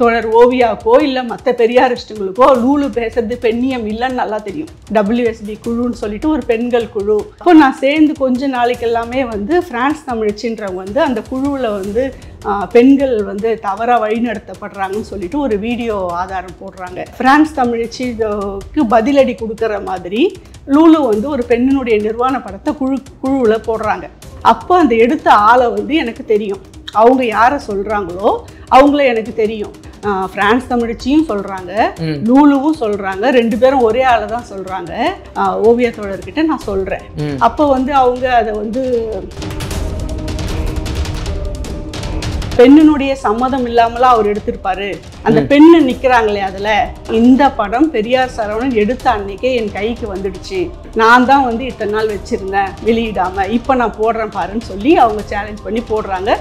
தோழர் ஓவியாக்கோ இல்லை மற்ற பெரியாரிஸ்டுங்களுக்கோ லூலு பேசுறது பெண்ணியம் இல்லைன்னு நல்லா தெரியும். WSB குழுன்னு சொல்லிட்டு ஒரு பெண்கள் குழு. அப்போ நான் சேர்ந்து கொஞ்ச நாளைக்கு எல்லாமே வந்து பிரான்ஸ் தமிழச்சின்றவங்க வந்து அந்த குழுவில் வந்து பெண்கள் வந்து தவறாக வழிநடத்தப்படுறாங்கன்னு சொல்லிட்டு ஒரு வீடியோ ஆதாரம் போடுறாங்க. பிரான்ஸ் தமிழச்சிக்கு பதிலடி கொடுக்குற மாதிரி லூலு வந்து ஒரு பெண்ணினுடைய நிர்வாண படத்தை குழுவில் போடுறாங்க. அப்போ அந்த எடுத்த ஆளை வந்து எனக்கு தெரியும். அவங்க யாரை சொல்கிறாங்களோ அவங்கள எனக்கு தெரியும். பிரான்ஸ் தமிழச்சியும் சொல்கிறாங்க, லூலுவும் சொல்கிறாங்க. 2 பேரும் ஒரே ஆளை தான் சொல்கிறாங்க. ஓவிய தோழர்கிட்ட நான் சொல்கிறேன். அப்போ வந்து அவங்க அதை வந்து பெண்ணினுடைய சம்மதம் இல்லாமலாம் அவர் எடுத்திருப்பாரு. அந்த பெண்ணு நிற்கிறாங்களே அதில். இந்த படம் பெரியார் சரவணன் எடுத்த அன்னைக்கே என் கைக்கு வந்துடுச்சு. நான் தான் வந்து இத்தனை நாள் வச்சுருந்தேன் வெளியிடாமல், இப்போ நான் போடுறேன் பாருன்னு சொல்லி அவங்க சேலஞ்ச் பண்ணி போடுறாங்க.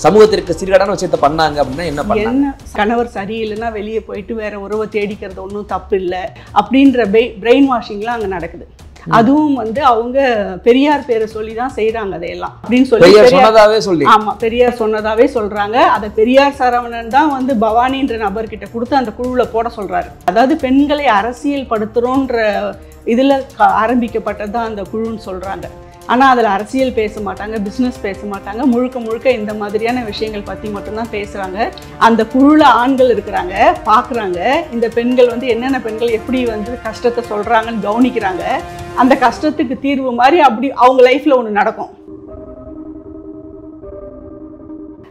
சமூகத்திற்கு சீர்கேடான விஷயத்தை பண்ணாங்க அப்படின்னா என்ன கணவர் சரியில்லைன்னா வெளியே போயிட்டு வேற உறவை தேடிக்கிறது ஒன்றும் தப்பு இல்லை அப்படின்ற பிரெயின் வாஷிங்லாம் அங்கே நடக்குது. அதுவும் வந்து அவங்க பெரியார் பேரை சொல்லி தான் செய்யறாங்க அதையெல்லாம் அப்படின்னு சொல்லி. ஆமா, பெரியார் சொன்னதாவே சொல்றாங்க. அதை பெரியார் சரவணன் தான் வந்து பவானின்ற நபர்கிட்ட கொடுத்து அந்த குழுவுல போட சொல்றாரு. அதாவது பெண்களை அரசியல் படுத்துறோன்ற இதுல ஆரம்பிக்கப்பட்டது தான் அந்த குழுன்னு சொல்றாங்க. ஆனால் அதில் அரசியல் பேச மாட்டாங்க, பிஸ்னஸ் பேச மாட்டாங்க. முழுக்க முழுக்க இந்த மாதிரியான விஷயங்கள் பற்றி மட்டும்தான் பேசுகிறாங்க. அந்த குழுவில் ஆண்கள் இருக்கிறாங்க, பார்க்குறாங்க. இந்த பெண்கள் வந்து என்னென்ன பெண்கள் எப்படி வந்து கஷ்டத்தை சொல்கிறாங்கன்னு கவனிக்கிறாங்க. அந்த கஷ்டத்துக்கு தீர்வு மாதிரி அப்படி அவங்க லைஃப்பில் ஒன்று நடக்கும்.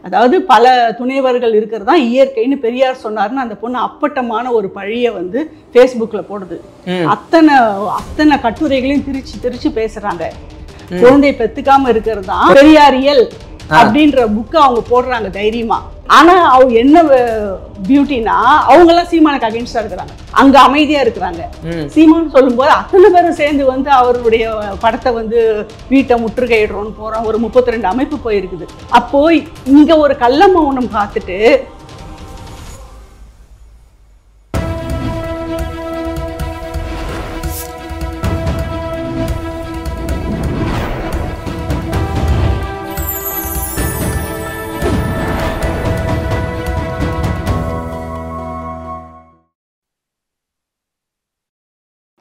அதாவது பல துணைவர்கள் இருக்கிறது தான் இயற்கைன்னு பெரியார் சொன்னார்னு அந்த பொண்ணு அப்பட்டமான ஒரு பழியை வந்து ஃபேஸ்புக்கில் போடுது. அத்தனை கட்டுரைகளையும் திரிச்சு பேசுகிறாங்க. குழந்தை பெத்துக்காம இருக்கிறது தான் பெரியாரியல் அப்படின்ற புக்கு அவங்க போடுறாங்க தைரியமா. ஆனா அவங்க என்ன பியூட்டினா அவங்க எல்லாம் சீமானுக்கு அகைன்ஸ்டா இருக்கிறாங்க, அங்க அமைதியா இருக்கிறாங்க. சீமான் சொல்லும் போது அத்தனை பேரும் சேர்ந்து வந்து அவருடைய படத்தை வந்து வீட்டை முற்றுகையிடுறோம்னு போறோம். ஒரு 32 அமைப்பு போயிருக்குது. அப்போ இங்க ஒரு கள்ள மௌனம் பார்த்துட்டு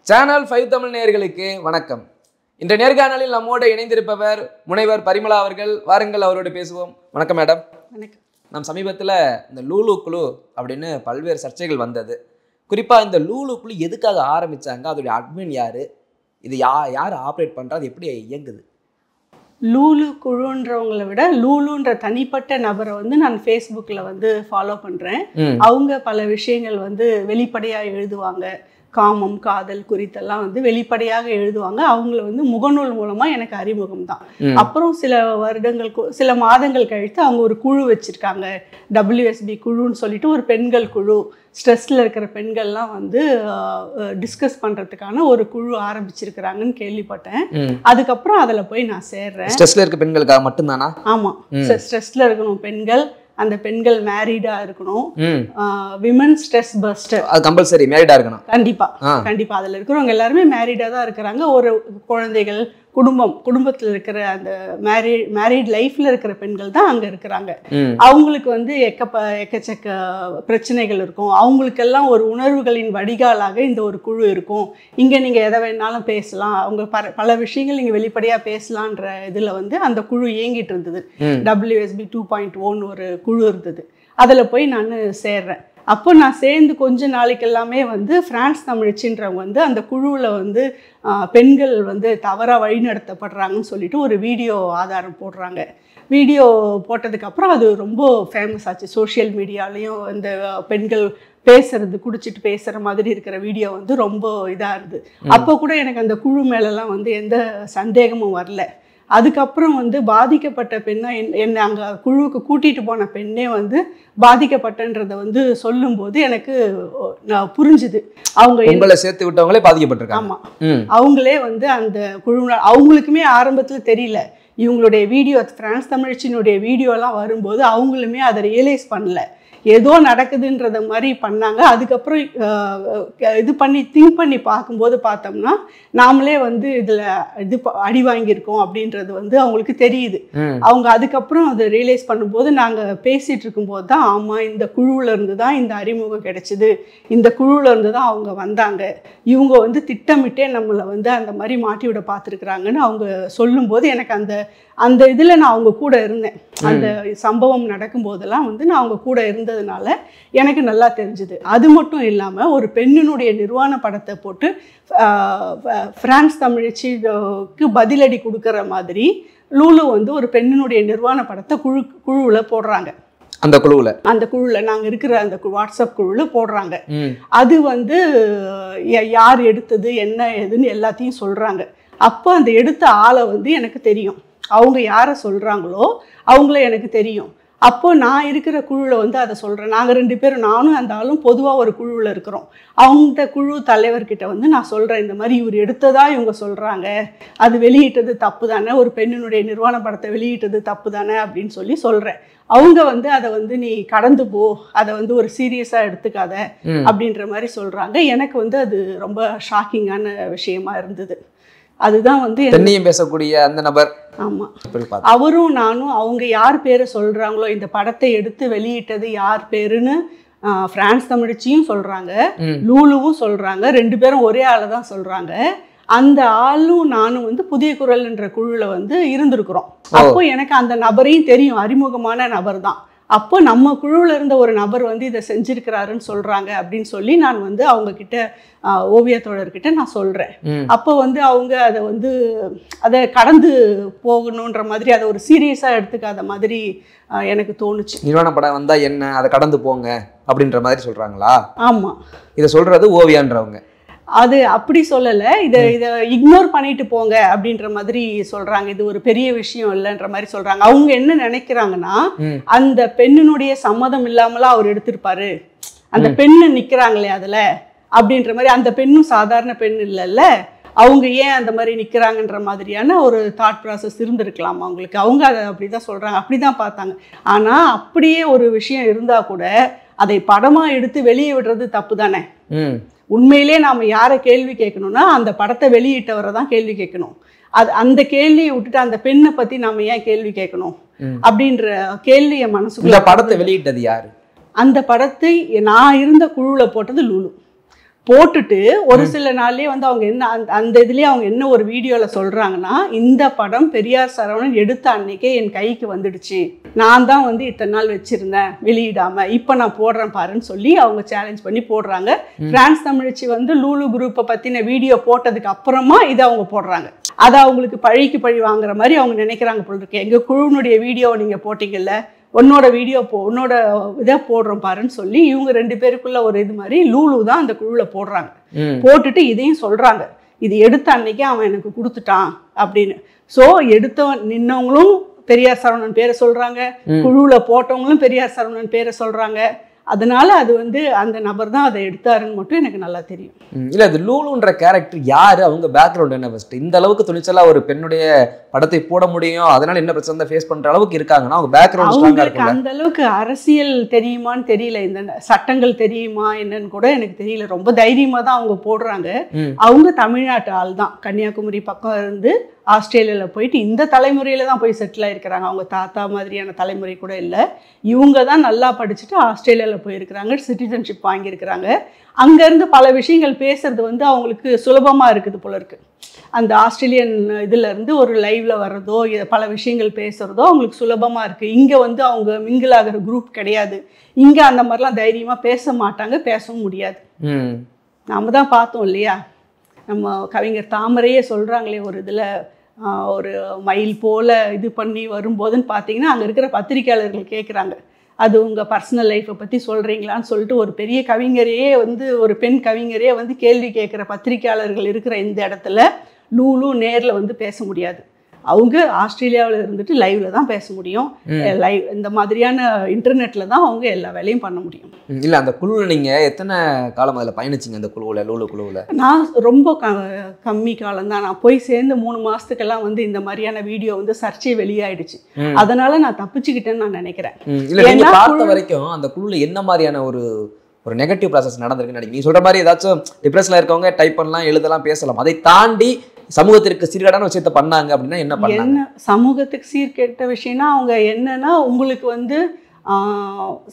சேனல் 5 தமிழ் நேயர்களுக்கு வணக்கம். இந்த நேர்காணலில் நம்மோடு இணைந்திருப்பவர் முனைவர் பரிமளா அவர்கள். வாருங்கள், அவரோடு பேசுவோம். வணக்கம் மேடம். வணக்கம். நம் சமீபத்தில் இந்த லூலு குழு அப்படின்னு பல்வேறு சர்ச்சைகள் வந்தது. குறிப்பாக இந்த லூலு குழு எதுக்காக ஆரம்பித்தாங்க, அதோடைய அட்மின் யார், இது யார் ஆப்ரேட் பண்ணுறா, அது எப்படி இயங்குது? லூலு குழுன்றவங்களை விட லூலுன்ற தனிப்பட்ட நபரை வந்து நான் ஃபேஸ்புக்கில் வந்து ஃபாலோ பண்ணுறேன். அவங்க பல விஷயங்கள் வந்து வெளிப்படையாக எழுதுவாங்க. காமம், காதல் குறித்தெல்லாம் வந்து வெளிப்படையாக எழுதுவாங்க. அவங்கள வந்து முகநூல் மூலமாக எனக்கு அறிமுகம் தான். அப்புறம் சில மாதங்கள் கழித்து அவங்க ஒரு குழு வச்சுருக்காங்க, WSB குழுன்னு சொல்லிட்டு ஒரு பெண்கள் குழு. ஸ்ட்ரெஸ்ஸில் இருக்கிற பெண்கள்லாம் வந்து டிஸ்கஸ் பண்ணுறதுக்கான ஒரு குழு ஆரம்பிச்சிருக்கிறாங்கன்னு கேள்விப்பட்டேன். அதுக்கப்புறம் அதில் போய் நான் சேர்றேன். ஸ்ட்ரெஸ்ஸில் இருக்க பெண்களுக்காக மட்டும்தானா? ஆமாம், ஸ்ட்ரெஸ்ஸில் இருக்கணும் பெண்கள். அந்த பெண்கள் மேரீடா இருக்கணும். விமன் ஸ்ட்ரெஸ் பஸ்டர் அது கம்பல்சரி மேரீடா இருக்கணும். கண்டிப்பா அதுல இருக்கிறவங்க எல்லாருமே மேரீடா தான் இருக்கிறாங்க. ஒரு குழந்தைகள், குடும்பத்தில் இருக்கிற அந்த மேரீட் லைஃப்ல இருக்கிற பெண்கள் தான் அங்க இருக்கிறாங்க. அவங்களுக்கு வந்து எக்கச்சக்க பிரச்சனைகள் இருக்கும். அவங்களுக்கெல்லாம் ஒரு உணர்வுகளின் வடிகாலாக இந்த ஒரு குழு இருக்கும். இங்க நீங்க எதை வேணாலும் பேசலாம், அவங்க பல விஷயங்கள் நீங்க வெளிப்படையா பேசலான்ற இதுல வந்து அந்த குழு இயங்கிட்டு இருந்தது. WSB 2.0 ஒரு குழு இருந்தது. அதுல போய் நான் சேர்றேன். அப்போ நான் சேர்ந்து கொஞ்ச நாளைக்கு எல்லாமே வந்து பிரான்ஸ் தமிழச்சின்றவங்க வந்து அந்த குழுவில் வந்து பெண்கள் வந்து தவறாக வழிநடத்தப்படுறாங்கன்னு சொல்லிட்டு ஒரு வீடியோ ஆதாரம் போடுறாங்க. வீடியோ போட்டதுக்கப்புறம் அது ரொம்ப ஃபேமஸ் ஆச்சு. சோஷியல் மீடியாலேயும் இந்த பெண்கள் பேசுறது, குடிச்சிட்டு பேசுகிற மாதிரி இருக்கிற வீடியோ வந்து ரொம்ப இதாக இருந்தது. அப்போ கூட எனக்கு அந்த குழு மேலெலாம் வந்து எந்த சந்தேகமும் வரல. அதுக்கப்புறம் வந்து பாதிக்கப்பட்ட பெண்ணை என்னை அங்கே குழுவுக்கு கூட்டிகிட்டு போன பெண்ணே வந்து பாதிக்கப்பட்டன்றதை வந்து சொல்லும்போது எனக்கு புரிஞ்சுது. அவங்களை சேர்த்து விட்டவங்களே பாதிக்கப்பட்டிருக்காங்க. ஆமாம், அவங்களே வந்து அந்த குழு அவங்களுக்குமே ஆரம்பத்தில் தெரியல. இவங்களுடைய வீடியோ பிரான்ஸ் தமிழச்சினுடைய வீடியோலாம் வரும்போது அவங்களுமே அதை ரியலைஸ் பண்ணல. ஏதோ நடக்குதுன்றத மாதிரி பண்ணாங்க. அதுக்கப்புறம் இது பண்ணி திங்க் பண்ணி பார்க்கும்போது பார்த்தோம்னா நாமளே வந்து இதில் அடி வாங்கியிருக்கோம் அப்படின்றது வந்து அவங்களுக்கு தெரியுது. அவங்க அதுக்கப்புறம் அதை ரியலைஸ் பண்ணும்போது நாங்கள் பேசிகிட்டு இருக்கும்போது தான் ஆமாம், இந்த குழுவில் இருந்து தான் இந்த அறிமுகம் கிடைச்சிது, இந்த குழுவில் இருந்து தான் அவங்க வந்தாங்க, இவங்க வந்து திட்டமிட்டே நம்மளை வந்து அந்த மாதிரி மாட்டி விட பார்த்துருக்குறாங்கன்னு அவங்க சொல்லும்போது எனக்கு அந்த இதில் நான் அவங்க கூட இருந்தேன். அந்த சம்பவம் நடக்கும்போதெல்லாம் வந்து நான் அவங்க கூட இருந்ததுனால எனக்கு நல்லா தெரிஞ்சுது. அது மட்டும் இல்லாமல் ஒரு பெண்ணினுடைய நிர்வாண படத்தை போட்டு பிரான்ஸ் தமிழச்சிக்கு பதிலடி கொடுக்குற மாதிரி லூலு வந்து ஒரு பெண்ணினுடைய நிர்வாண படத்தை குழுவில் போடுறாங்க. அந்த குழுவில் நாங்கள் இருக்கிற அந்த வாட்ஸ்அப் குழுவில் போடுறாங்க. அது வந்து யார் எடுத்தது என்ன ஏதுன்னு எல்லாத்தையும் சொல்கிறாங்க. அப்போ அந்த எடுத்த ஆளை வந்து எனக்கு தெரியும், அவங்க யாரை சொல்கிறாங்களோ அவங்கள எனக்கு தெரியும். அப்போ நான் இருக்கிற குழுவில் வந்து அதை சொல்கிறேன். நாங்கள் 2 பேரும், நானும் அந்த ஆளும் பொதுவாக ஒரு குழுவில் இருக்கிறோம். அந்த குழு தலைவர்கிட்ட வந்து நான் சொல்கிறேன், இந்த மாதிரி இவர் எடுத்ததா இவங்க சொல்கிறாங்க, அது வெளியிட்டது தப்பு தானே, ஒரு பெண்ணினுடைய நிர்வாண படத்தை வெளியிட்டது தப்பு தானே அப்படின்னு சொல்கிறேன். அவங்க வந்து அதை வந்து நீ கடந்து போ, அதை வந்து ஒரு சீரியஸாக எடுத்துக்காத அப்படின்ற மாதிரி சொல்கிறாங்க. எனக்கு வந்து அது ரொம்ப ஷாக்கிங்கான விஷயமா இருந்தது. அதுதான் வந்து தென்னியம் பேசக்கூடிய அந்த நபர். ஆமாம், அவரும் நானும் அவங்க யார் பேரை சொல்கிறாங்களோ, இந்த படத்தை எடுத்து வெளியிட்டது யார் பேருன்னு பிரான்ஸ் தமிழச்சியும் சொல்கிறாங்க, லூலுவும் சொல்கிறாங்க, 2 பேரும் ஒரே ஆளை தான் சொல்கிறாங்க. அந்த ஆளும் நானும் வந்து புதிய குரல்ன்ற குழுவில் வந்து இருந்திருக்கிறோம். அப்போ எனக்கு அந்த நபரையும் தெரியும், அறிமுகமான நபர் தான். அப்போ நம்ம குழுவில் இருந்த ஒரு நபர் வந்து இதை செஞ்சிருக்கிறாருன்னு சொல்கிறாங்க அப்படின்னு சொல்லி நான் வந்து அவங்கக்கிட்ட ஓவியத்தோழர்கிட்ட நான் சொல்கிறேன். அப்போ வந்து அவங்க அதை கடந்து போகணுன்ற மாதிரி அதை ஒரு சீரியஸாக எடுத்துக்காத மாதிரி எனக்கு தோணுச்சு. நிர்வாண படம் வந்தால் என்ன, அதை கடந்து போங்க அப்படின்ற மாதிரி சொல்கிறாங்களா? ஆமாம், இதை சொல்கிறது ஓவியான்றவங்க. அது அப்படி சொல்லலை, இதை இக்னோர் பண்ணிட்டு போங்க அப்படின்ற மாதிரி சொல்கிறாங்க. இது ஒரு பெரிய விஷயம் இல்லைன்ற மாதிரி சொல்கிறாங்க. அவங்க என்ன நினைக்கிறாங்கன்னா, அந்த பெண்ணினுடைய சம்மதம் இல்லாமலாம் அவர் எடுத்திருப்பாரு, அந்த பெண்ணு நிற்கிறாங்களே அதில் அப்படின்ற மாதிரி. அந்த பெண்ணும் சாதாரண பெண் இல்லைல்ல, அவங்க ஏன் அந்த மாதிரி நிற்கிறாங்கன்ற மாதிரியான ஒரு தாட் ப்ராசஸ் இருந்திருக்கலாம் அவங்களுக்கு. அவங்க அதை அப்படி தான் சொல்கிறாங்க, அப்படி தான் பார்த்தாங்க. ஆனால் அப்படியே ஒரு விஷயம் இருந்தால் கூட அதை படமாக எடுத்து வெளியே விடுறது தப்பு தானே. உண்மையிலே நாம் யாரை கேள்வி கேட்கணும்னா அந்த படத்தை வெளியிட்டவரை தான் கேள்வி கேட்கணும். அந்த கேள்வியை விட்டுட்டு அந்த பெண்ணை பற்றி நாம் ஏன் கேள்வி கேட்கணும் அப்படின்ற கேள்வியை மனசுக்குள்ள. படத்தை வெளியிட்டது யாரு? அந்த படத்தை நான் இருந்த குழுவில் போட்டது லூலு. போட்டுட்டு ஒரு சில நாள்லேயே வந்து அவங்க என்ன அந்த இதுலேயே அவங்க என்ன ஒரு வீடியோவில் சொல்கிறாங்கன்னா, இந்த படம் பெரியார் சரவணன் எடுத்த அன்னைக்கே என் கைக்கு வந்துடுச்சு, நான் தான் வந்து இத்தனை நாள் வச்சுருந்தேன் வெளியிடாமல், இப்போ நான் போடுறேன் பாருன்னு சொல்லி அவங்க சேலஞ்ச் பண்ணி போடுறாங்க. பிரான்ஸ் தமிழச்சி வந்து லூலு குரூப்பை பற்றின வீடியோ போட்டதுக்கு அப்புறமா இதை அவங்க போடுறாங்க. அதை அவங்களுக்கு பழிக்கு பழி வாங்குற மாதிரி அவங்க நினைக்கிறாங்க போல இருக்கு. எங்கள் குழுவினுடைய வீடியோவை நீங்கள் போட்டிங்கல்ல, உன்னோட வீடியோ உன்னோட இதை போடுறோம் பாருன்னு சொல்லி இவங்க 2 பேருக்குள்ள ஒரு இது மாதிரி லூலு தான் அந்த குழுவில் போடுறாங்க. போட்டுட்டு இதையும் சொல்கிறாங்க, இது எடுத்த அன்னைக்கே அவன் எனக்கு கொடுத்துட்டான் அப்படின்னு. ஸோ எடுத்தவன் நின்னவங்களும் பெரியார் சரவணன் பேரை சொல்கிறாங்க, குழுவில் போட்டவங்களும் பெரியார் சரவணன் பேரை சொல்கிறாங்க. அதனால அது வந்து அந்த நபர் தான் அதை எடுத்தாருன்னு மட்டும் எனக்கு நல்லா தெரியும். இல்லை, அது லூலுன்ற கேரக்டர் யாரு, அவங்க பேக்ரவுண்ட் என்ன, ஃபர்ஸ்ட் இந்த அளவுக்கு துணிச்சலா ஒரு பெண்ணுடைய படத்தை போட முடியும், அதனால என்ன பிரச்சனை ஃபேஸ் பண்ற அளவுக்கு இருக்காங்கன்னா அவங்க பேக்ரவுண்ட் ஸ்ட்ராங்கா இருக்குல்ல. அந்த அளவுக்கு அரசியல் தெரியுமான்னு தெரியல, இந்த சட்டங்கள் தெரியுமா என்னன்னு கூட எனக்கு தெரியல. ரொம்ப தைரியமா தான் அவங்க போடுறாங்க. அவங்க தமிழ்நாட்டு ஆள் தான், கன்னியாகுமரி பக்கம் இருந்து ஆஸ்திரேலியாவில் போயிட்டு இந்த தலைமுறையில தான் போய் செட்டில் ஆயிருக்கிறாங்க. அவங்க தாத்தா மாதிரியான தலைமுறை கூட இல்லை. இவங்க தான் நல்லா படிச்சுட்டு ஆஸ்திரேலியாவில் போயிருக்கிறாங்க, சிட்டிசன்ஷிப் வாங்கியிருக்கிறாங்க. அங்கேருந்து பல விஷயங்கள் பேசுறது வந்து அவங்களுக்கு சுலபமாக இருக்குது போல இருக்கு. அந்த ஆஸ்திரேலியன் இதுலேருந்து ஒரு லைவில் வர்றதோ பல விஷயங்கள் பேசுகிறதோ அவங்களுக்கு சுலபமாக இருக்குது. இங்கே வந்து அவங்க மிங்கிள் ஆகிற குரூப் கிடையாது. இங்கே அந்த மாதிரிலாம் தைரியமாக பேச மாட்டாங்க, பேசவும் முடியாது. நாம் தான் பார்த்தோம் இல்லையா, நம்ம கவிஞர் தாமரையே சொல்கிறாங்களே ஒரு இதில், ஒரு மயில் போல் இது பண்ணி வரும்போதுன்னு பார்த்தீங்கன்னா அங்கே இருக்கிற பத்திரிக்கையாளர்கள் கேட்குறாங்க, அது உங்கள் பர்சனல் லைஃப்பை பற்றி சொல்கிறீங்களான்னு சொல்லிட்டு ஒரு பெரிய கவிஞரையே வந்து, ஒரு பெண் கவிஞரே வந்து கேள்வி கேட்குற பத்திரிக்கையாளர்கள் இருக்கிற இந்த இடத்துல லூலு நேரில் வந்து பேச முடியாது. அவங்க ஆஸ்திரேலியாவில் இருந்துட்டு லைவ்ல தான் பேச முடியும். லைவ் இந்த மாதிரியான இன்டர்நெட்ல தான் அவங்க எல்லா வேலையும் பண்ண முடியும். இல்லை, அந்த குழுவில் நீங்கள் எத்தனை காலம் அதில் பயணிச்சிங்க? அந்த குழுவில், லூலு குழுவில்? நான் ரொம்ப கம்மி காலம் தான். நான் போய் சேர்ந்து 3 மாசத்துக்கெல்லாம் வந்து இந்த மாதிரியான வீடியோ வந்து சர்ச்சை வெளியாயிடுச்சு. அதனால நான் தப்பிச்சுக்கிட்டேன்னு நான் நினைக்கிறேன். இல்லை, நீங்கள் பார்த்த வரைக்கும் அந்த குழுவில் என்ன மாதிரியான ஒரு நெகட்டிவ் ப்ராசஸ் நடந்திருக்குன்னு நினைக்கிறீங்க? நீ சொல்ற மாதிரி ஏதாச்சும் டிப்ரெஷனில் இருக்கவங்க டைப் பண்ணலாம், எழுதலாம், பேசலாம். அதை தாண்டி சமூகத்திற்கு சீர்கேடான விஷயத்த பண்ணாங்க அப்படின்னா என்ன பண்ணாங்க? என்ன சமூகத்துக்கு சீர்கேட்ட விஷயம்னா அவங்க என்னன்னா, உங்களுக்கு வந்து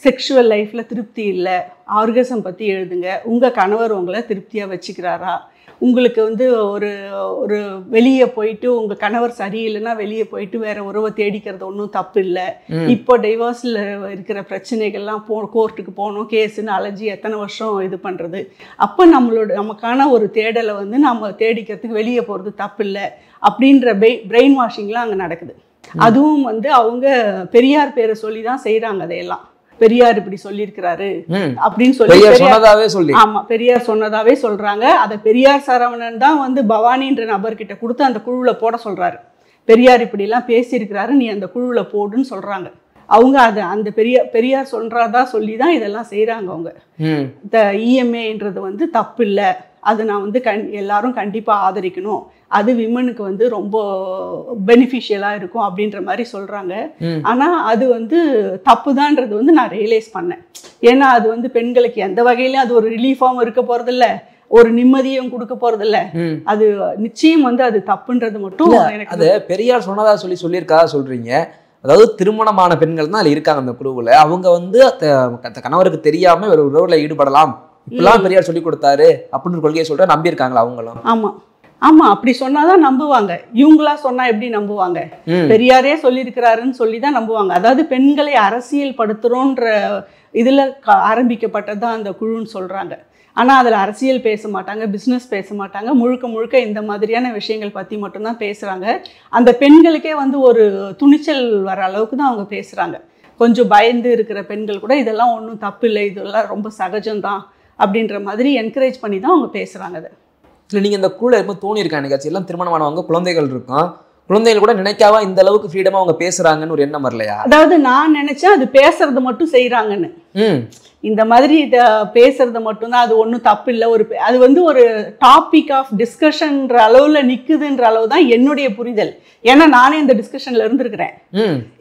செக்ஷுவல் லைஃப்ல திருப்தி இல்லை, ஆர்கசம் பற்றி எழுதுங்க, உங்கள் கணவர் உங்களை திருப்தியாக வச்சுக்கிறாரா, உங்களுக்கு வந்து ஒரு வெளியே போயிட்டு உங்கள் கணவர் சரியில்லைன்னா வெளியே போயிட்டு வேற உறவை தேடிக்கிறது ஒன்றும் தப்பு இல்லை. இப்போ டைவர்ஸில் இருக்கிற பிரச்சனைகள்லாம் கோர்ட்டுக்கு போகணும், கேஸுன்னு அலைஞ்சி எத்தனை வருஷம் இது பண்ணுறது. அப்போ நமக்கான ஒரு தேடலை வந்து நம்ம தேடிக்கிறதுக்கு வெளியே போகிறது தப்பு இல்லை அப்படின்ற பிரெயின் வாஷிங்லாம் அங்கே நடக்குது. அதுவும் வந்து அவங்க பெரியார் பேரை சொல்லி தான் செய்கிறாங்க. அதையெல்லாம் பெரியார் இப்படி சொல்லியிருக்கிறாரு அப்படின்னு சொல்லி, ஆமா, பெரியார் சொன்னதாவே சொல்றாங்க. அதை பெரியார் சரவணன் தான் வந்து பவானின்ற நபர்கிட்ட கொடுத்து அந்த குழுவுல போட சொல்றாரு. பெரியார் இப்படி எல்லாம் பேசியிருக்கிறாரு, நீ அந்த குழுவுல போடுன்னு சொல்றாங்க. அவங்க அதை அந்த பெரியார் சொல்றதா சொல்லி தான் இதெல்லாம் செய்யறாங்க. அவங்க இந்த இஎம்ஏன்றது வந்து தப்பு இல்லை, அது நான் வந்து எல்லாரும் கண்டிப்பாக ஆதரிக்கணும், அது விமனுக்கு வந்து ரொம்ப பெனிஃபிஷியலாக இருக்கும் அப்படின்ற மாதிரி சொல்கிறாங்க. ஆனால் அது வந்து தப்புதான்றது வந்து நான் ரியலைஸ் பண்ணேன். ஏன்னா அது வந்து பெண்களுக்கு எந்த வகையிலும் அது ஒரு ரிலீஃபாகவும் இருக்க போகிறதில்ல, ஒரு நிம்மதியும் கொடுக்க போகிறதில்ல. அது நிச்சயம் வந்து அது தப்புன்றது மட்டும் எனக்கு. அது பெரியார் சொன்னதா சொல்லியிருக்காதா சொல்கிறீங்க? அதாவது திருமணமான பெண்கள் தான் அதில் இருக்காங்க அந்த குழுவில். அவங்க வந்து கணவருக்கு தெரியாமல் ஒரு உறவில் ஈடுபடலாம், இப்பெல்லாம் பெரியார் சொல்லி கொடுத்தாரு அப்படின்னு கொள்கையை சொல்ற நம்பியிருக்காங்களா அவங்களும்? ஆமா ஆமா, அப்படி சொன்னாதான் நம்புவாங்க. இவங்களா சொன்னா எப்படி நம்புவாங்க? பெரியாரே சொல்லியிருக்கிறாருன்னு சொல்லி தான் நம்புவாங்க. அதாவது பெண்களை அரசியல் படுத்துறோன்ற இதுல ஆரம்பிக்கப்பட்டதுதான் அந்த குழுன்னு சொல்றாங்க. ஆனா அதுல அரசியல் பேச மாட்டாங்க, பிசினஸ் பேச மாட்டாங்க, முழுக்க முழுக்க இந்த மாதிரியான விஷயங்கள் பத்தி மட்டும்தான் பேசுறாங்க. அந்த பெண்களுக்கே வந்து ஒரு துணிச்சல் வர அளவுக்கு தான் அவங்க பேசுறாங்க. கொஞ்சம் பயந்து இருக்கிற பெண்கள் கூட இதெல்லாம் ஒன்றும் தப்பு இல்லை, இதெல்லாம் ரொம்ப சகஜம்தான் அப்படின்ற மாதிரி என்கரேஜ் பண்ணி தான் அவங்க பேசுறாங்க. அதை இல்லை, நீங்கள் இந்த குழுவில் எப்போ தோணியிருக்காங்க? எனக்கு எல்லாம் திருமணமானவங்க, குழந்தைகள் இருக்கும், குழந்தைகள் கூட நினைக்காவா இந்த அளவுக்கு ஃப்ரீடமா அவங்க பேசுறாங்கன்னு ஒரு எண்ணம் வரலையா? அதாவது நான் நினைச்சேன் அது பேசுறது மட்டும் செய்யறாங்கன்னு. இந்த மாதிரி இதை பேசுறது மட்டும்தான், அது ஒன்றும் தப்பு இல்லை, அது வந்து ஒரு டாபிக் ஆஃப் டிஸ்கஷன்ற அளவில் நிற்குதுன்ற அளவு தான் என்னுடைய புரிதல். ஏன்னா நானே இந்த டிஸ்கஷன்ல இருந்திருக்கிறேன்.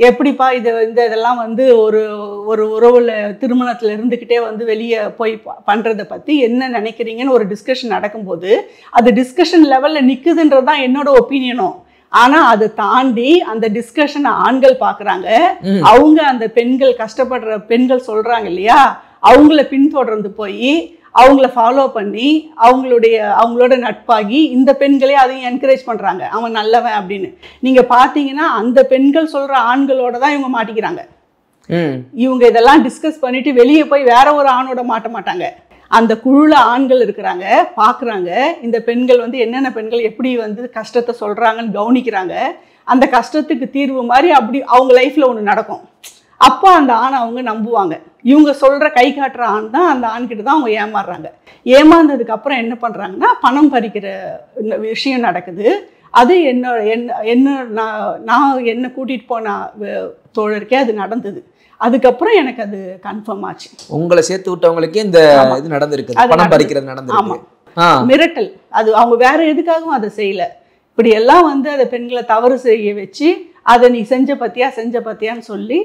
எப்படிப்பா இதெல்லாம் வந்து ஒரு உறவுல திருமணத்துல இருந்துக்கிட்டே வந்து வெளியே போய் பண்றதை பத்தி என்ன நினைக்கிறீங்கன்னு ஒரு டிஸ்கஷன் நடக்கும்போது அது டிஸ்கஷன் லெவல்ல நிற்குதுன்றது தான் என்னோட ஒப்பீனியனும். ஆனா அதை தாண்டி அந்த டிஸ்கஷன் ஆண்கள் பாக்குறாங்க. அவங்க அந்த பெண்கள், கஷ்டப்படுற பெண்கள் சொல்றாங்க இல்லையா, அவங்கள பின்தொடர்ந்து போய் அவங்கள ஃபாலோ பண்ணி அவங்களோட நட்பாகி இந்த பெண்களே அதையும் என்கரேஜ் பண்றாங்க, அவன் நல்லவன் அப்படின்னு. நீங்க பாத்தீங்கன்னா அந்த பெண்கள் சொல்ற ஆண்களோட தான் இவங்க மாட்டிக்கிறாங்க. இவங்க இதெல்லாம் டிஸ்கஸ் பண்ணிட்டு வெளியே போய் வேற ஒரு ஆணோட மாட்ட மாட்டாங்க. அந்த குழுல ஆண்கள் இருக்கிறாங்க, பாக்குறாங்க இந்த பெண்கள் வந்து என்னென்ன பெண்கள் எப்படி வந்து கஷ்டத்தை சொல்றாங்கன்னு கவனிக்கிறாங்க. அந்த கஷ்டத்துக்கு தீர்வு மாதிரி அப்படி அவங்க லைஃப்ல ஒன்று நடக்கும். அப்போ அந்த ஆணை அவங்க நம்புவாங்க. இவங்க சொல்ற கை காட்டுற ஆண் தான் அந்த ஆண்கிட்ட தான் அவங்க ஏமாறுறாங்க. ஏமாந்ததுக்கு அப்புறம் என்ன பண்றாங்கன்னா பணம் பறிக்கிற விஷயம் நடக்குது. அது நான் என்ன கூட்டிட்டு போன தோழருக்கே அது நடந்தது. அதுக்கப்புறம் எனக்கு அது கன்ஃபார்ம் ஆச்சு. உங்களை சேர்த்து விட்டவங்களுக்கே இந்த இது நடந்திருக்கு, பணம் பறிக்கிறது நடந்திருக்கு. மிரட்டல். அது அவங்க வேற எதுக்காகவும் அதை செய்யல. இப்படி எல்லாம் வந்து அதை பெண்களை தவறு செய்ய வச்சு அதை நீ செஞ்ச பத்தியான்னு சொல்லி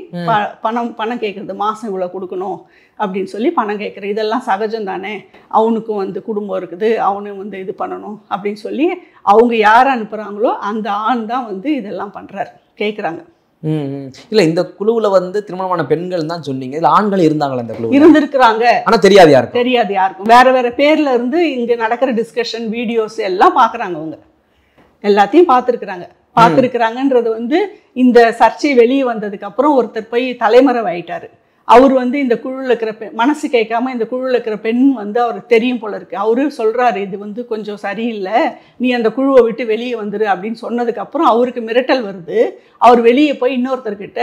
பணம் கேட்கறது, மாசம் இவ்வளவு கொடுக்கணும் அப்படின்னு சொல்லி பணம் கேட்கறது, இதெல்லாம் சகஜம் தானே, அவனுக்கும் வந்து குடும்பம் இருக்குது, அவனும் வந்து இது பண்ணணும் அப்படின்னு சொல்லி அவங்க யார் அனுப்புறாங்களோ அந்த ஆண் தான் வந்து இதெல்லாம் பண்றாரு, கேட்குறாங்க. இல்ல, இந்த குழுவுல வந்து திருமணமான பெண்கள் தான் சொன்னீங்க, இதுல ஆண்கள் இருந்தாங்களா? இந்த குழு இருந்திருக்கிறாங்க, ஆனா தெரியாது யாருக்கும். வேற பேர்ல இருந்து இங்க நடக்கிற டிஸ்கஷன் வீடியோஸ் எல்லாம் பாக்குறாங்க. அவங்க எல்லாத்தையும் பார்த்துருக்குறாங்கன்றது வந்து இந்த சர்ச்சை வெளியே வந்ததுக்கு அப்புறம் ஒருத்தர் போய் தலைமறைவாயிட்டாரு. அவர் வந்து இந்த குழுவில் இருக்கிற மனசு கேட்காம இந்த குழுவில் இருக்கிற பெண் வந்து அவருக்கு தெரியும் போல இருக்கு. அவரு சொல்றாரு இது வந்து கொஞ்சம் சரியில்லை, நீ அந்த குழுவை விட்டு வெளியே வந்துரு அப்படின்னு சொன்னதுக்கு அப்புறம் அவருக்கு மிரட்டல் வருது. அவர் வெளியே போய் இன்னொருத்தர்கிட்ட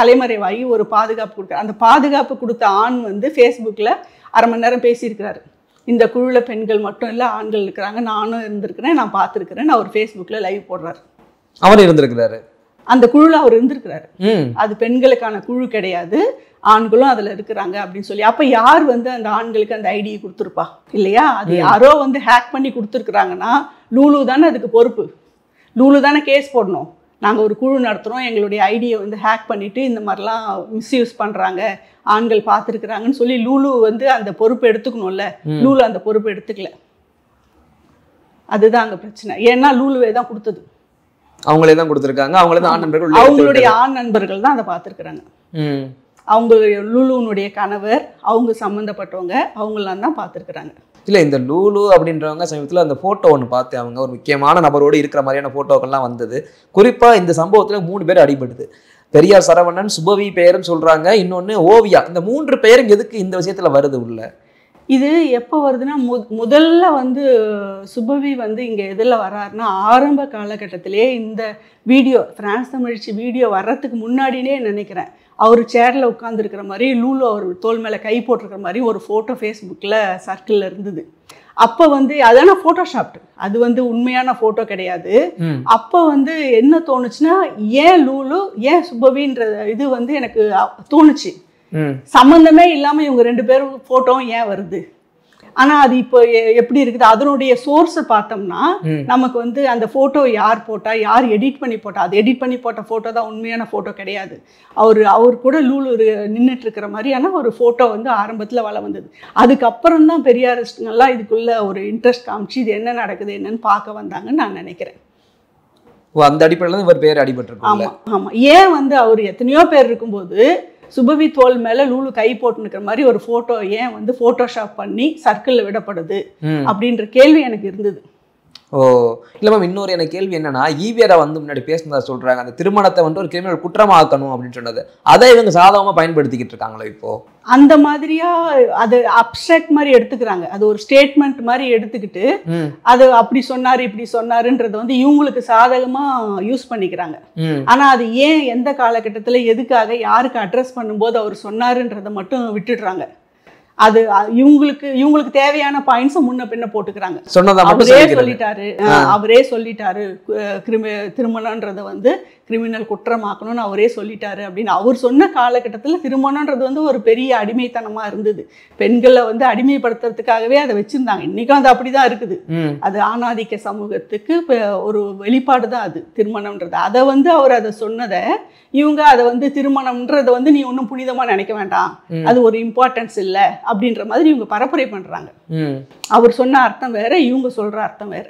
தலைமறைவாகி ஒரு பாதுகாப்பு கொடுக்குறாரு. அந்த பாதுகாப்பு கொடுத்த ஆண் வந்து ஃபேஸ்புக்கில் 1/2 மணி நேரம் பேசியிருக்கிறாரு. இந்த குழுவில் பெண்கள் மட்டும் இல்லை, ஆண்கள் இருக்கிறாங்க, நானும் இருந்திருக்கிறேன், நான் பார்த்துருக்கிறேன், நான் ஒரு ஃபேஸ்புக்கில் லைவ் போடுறாரு. அவர் இருந்திருக்கிறாரு, அந்த குழுல அவர் இருந்திருக்கிறாரு. அது பெண்களுக்கான குழு கிடையாது, ஆண்களும் அதுல இருக்கிறாங்க அப்படின்னு சொல்லி. அப்ப யார் வந்து அந்த ஆண்களுக்கு அந்த ஐடியை கொடுத்துருப்பா இல்லையா? அது யாரோ வந்து ஹேக் பண்ணி கொடுத்துருக்குறாங்கன்னா லூலு தானே அதுக்கு பொறுப்பு. லூலு தானே கேஸ் போடணும். நாங்கள் ஒரு குழு நடத்துகிறோம், எங்களுடைய ஐடியை வந்து ஹேக் பண்ணிவிட்டு இந்த மாதிரிலாம் மிஸ்யூஸ் பண்ணுறாங்க, ஆண்கள் பார்த்துருக்குறாங்கன்னு சொல்லி லூலு வந்து அந்த பொறுப்பு எடுத்துக்கணும்ல. லூலு அந்த பொறுப்பு எடுத்துக்கல. அதுதான் அங்கே பிரச்சனை. ஏன்னா லூலுவே தான் கொடுத்தது, அவங்களே தான் கொடுத்துருக்காங்க, அவங்களே தான் ஆண் நண்பர்கள், அவங்களுடைய ஆண் நண்பர்கள் தான் அதை பார்த்துருக்குறாங்க. அவங்களுடைய லூலுனுடைய கணவர், அவங்க சம்மந்தப்பட்டவங்க, அவங்களாம் தான் பார்த்துருக்குறாங்க. இல்லை, இந்த லூலு அப்படின்றவங்க சமீபத்தில் அந்த ஃபோட்டோ ஒன்று பார்த்தேன். அவங்க ஒரு முக்கியமான நபரோடு இருக்கிற மாதிரியான ஃபோட்டோக்கள்லாம் வந்தது. குறிப்பாக இந்த சம்பவத்தில் 3 பேர் அடிபடுது. பெரியார் சரவணன், சுபவி பெயர்னு சொல்கிறாங்க, இன்னொன்று ஓவியா. இந்த 3 பேரும் எதுக்கு இந்த விஷயத்தில் வருது உள்ள? இது எப்போ வருதுன்னா, முதல்ல வந்து சுபவி வந்து இங்கே எதில் வராருன்னா, ஆரம்ப காலகட்டத்திலே இந்த வீடியோ பிரான்ஸ் தமிழ்ச்சி வீடியோ வர்றதுக்கு முன்னாடினே நினைக்கிறேன், அவர் சேரில் உட்காந்துருக்கிற மாதிரி லூலு அவர் தோல் மேலே கை போட்டிருக்கிற மாதிரி ஒரு ஃபோட்டோ ஃபேஸ்புக்கில் சர்க்கிளில் இருந்தது. அப்போ வந்து அதான ஃபோட்டோஷாப்டு, அது வந்து உண்மையான ஃபோட்டோ கிடையாது. அப்போ வந்து என்ன தோணுச்சுன்னா, ஏன் லூலு ஏன் சுபவின்ற இது வந்து எனக்கு தோணுச்சு. சம்பந்தமே இல்லாம இவங்க 2 பேரும் போட்டோவும் ஏன் வருது? ஆனா அது இப்போ எப்படி இருக்குது, அதனுடைய சோர்ஸை பார்த்தோம்னா நமக்கு வந்து அந்த போட்டோ யார் போட்டா, யார் எடிட் பண்ணி போட்டா, அது எடிட் பண்ணி போட்ட போட்டோ தான் உண்மையான போட்டோ கிடையாது. அவர் கூட லூலு நின்றுட்டு இருக்கிற மாதிரியான ஒரு போட்டோ வந்து ஆரம்பத்தில் வள வந்தது. அதுக்கப்புறம் தான் பெரியாரிஸ்டுங்கெல்லாம் இதுக்குள்ள ஒரு இன்ட்ரெஸ்ட் காமிச்சு இது என்ன நடக்குது என்னன்னு பார்க்க வந்தாங்கன்னு நான் நினைக்கிறேன். அந்த அடிப்படையில் இவர் பேர் அடிபட்டு. ஆமா ஆமா. ஏன் வந்து அவர் எத்தனையோ பேர் இருக்கும்போது சுபவி தோல் மேல லூலு கை போட்டு நிற்கிற மாதிரி ஒரு போட்டோ ஏன் வந்து போட்டோஷாப் பண்ணி சர்க்கிளில் விடப்படுது அப்படின்ற கேள்வி எனக்கு இருந்தது. ஓ இல்லை மேம், இன்னொரு எனக்கு கேள்வி என்னன்னா, ஈவேரா வந்து முன்னாடி பேசினதா சொல்றாங்க, அந்த திருமணத்தை வந்து ஒரு கிரிமினல் குற்றமாக்கணும் அப்படின்னு சொன்னது, அதை இவங்க சாதகமாக பயன்படுத்திக்கிட்டு இருக்காங்களோ இப்போ? அந்த மாதிரியா அது அப்ஸ்ட்ராக்ட் மாதிரி எடுத்துக்கிறாங்க, அது ஒரு ஸ்டேட்மெண்ட் மாதிரி எடுத்துக்கிட்டு அது அப்படி சொன்னாரு இப்படி சொன்னாருன்றத வந்து இவங்களுக்கு சாதகமா யூஸ் பண்ணிக்கிறாங்க. ஆனா அது ஏன், எந்த காலகட்டத்தில், எதுக்காக, யாருக்கு அட்ரஸ் பண்ணும்போது அவர் சொன்னாருன்றதை மட்டும் விட்டுடுறாங்க. அது இவங்களுக்கு தேவையான பாயிண்ட்ஸை முன்ன பின்ன போட்டுக்கிறாங்க. அவரே சொல்லிட்டாரு திருமணம்ன்றதை வந்து கிரிமினல் குற்றமாக்கணும்னு அவரே சொல்லிட்டாரு அப்படின்னு. அவர் சொன்ன காலகட்டத்தில் திருமணம்ன்றது வந்து ஒரு பெரிய அடிமைத்தனமா இருந்தது. பெண்களை வந்து அடிமைப்படுத்துறதுக்காகவே அதை வச்சிருந்தாங்க. இன்னைக்கும் அது அப்படிதான் இருக்குது. அது ஆணாதிக்க சமூகத்துக்கு ஒரு வெளிப்பாடு தான் அது திருமணம்ன்றது. அதை வந்து அவர் அதை சொன்னதை இவங்க அதை வந்து திருமணம்ன்றதை வந்து நீ ஒன்றும் புனிதமா நினைக்க வேண்டாம், அது ஒரு இம்பார்ட்டன்ஸ் இல்லை அப்படின்ற மாதிரி இவங்க பரப்புரை பண்றாங்க. அவர் சொன்ன அர்த்தம் வேற, இவங்க சொல்ற அர்த்தம் வேற.